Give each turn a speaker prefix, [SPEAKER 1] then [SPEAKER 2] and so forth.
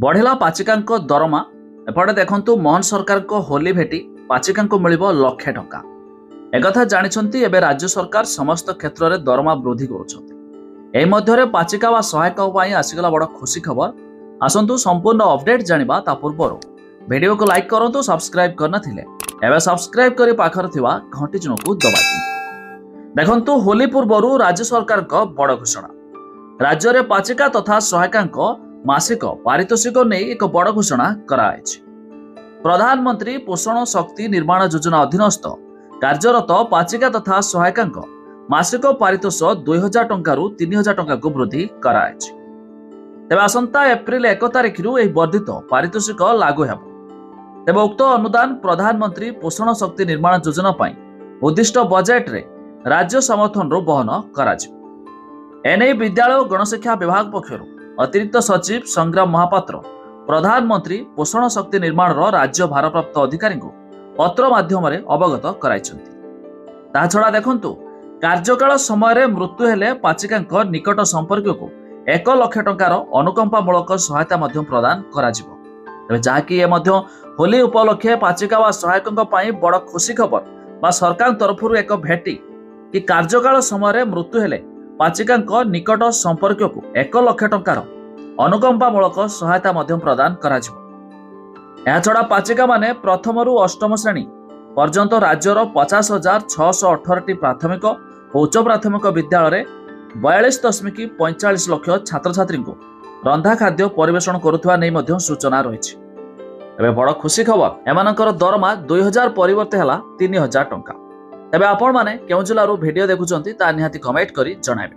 [SPEAKER 1] बढ़िला पाचिका दरमा एपटे देखु मोहन सरकार होली भेटी पाचिका मिल लक्षे टंका। एक जानी एवं राज्य सरकार समस्त क्षेत्र में दरमा वृद्धि कर पाचिका व सहायक आसीगला बड़ खुशी खबर। आसतु संपूर्ण अपडेट जानिबा ता पूर्व वीडियो को लाइक करंतु, सब्सक्राइब करनथिले एवं सब्सक्राइब करी पाखर थिबा घंटी चिन्ह को दबाई देखंतु। होली पूर्व राज्य सरकार बड़ घोषणा। राज्य में पाचिका तथा सहायिका मासिक पारितोषिक नहीं एक बड़ घोषणा कराଯାଇଛି। प्रधानमंत्री पोषण शक्ति निर्माण योजना अधीनस्थ कार्यरत पाचिका तथा सहायिका मासिक पारितोष 2000 टंका 3000 टंका को वृद्धि कराଯାଇଛି। तेबे आसंता एप्रिल 1 तारिख वर्धित पारितोषिक लागू हेब। तेबे उक्त अनुदान प्रधानमंत्री पोषण शक्ति निर्माण योजना पाई उद्दिष्ट बजेट रे राज्य समर्थन बहन कराजिब। एने विद्यालय और गणशिक्षा विभाग पक्षरु अतिरिक्त सचिव संग्राम महापात्र प्रधानमंत्री पोषण शक्ति निर्माण राज्य भारप्राप्त अधिकारी को पत्र माध्यम अवगत कराइछन्ति। छड़ा देखंतु कार्यकाल समय मृत्यु हेले पाचिका निकट संपर्क को 1 लाख टंकार अनुकंपामूलक सहायता प्रदान कराजिबो। जहाँकि ये होली उपलक्षे पाचिका व सहायकों बड़ खुशी खबर। सरकार तरफ एक भेटी कि कार्यकाल समय मृत्यु हेले पाचिका निकट संपर्क को 1 लाख टंकार अनुकंपामूलक सहायता प्रदान करा। पाचिका माने प्रथम रु अष्टम श्रेणी पर्यंत राज्यर 50,618 प्राथमिक और उच्च प्राथमिक विद्यालय 42.45 लाख छात्र छात्री को रंधा खाद्य परिवेषण करुवा नहीं सूचना रही। बड़ खुशी खबर, एमानकर दरमा 2000 परिवर्ते है 3000 टंका। तेबे आपण माने केउ जिल्लारू वीडियो देखुचंती ता निहाती कमेंट करी जणाइबे।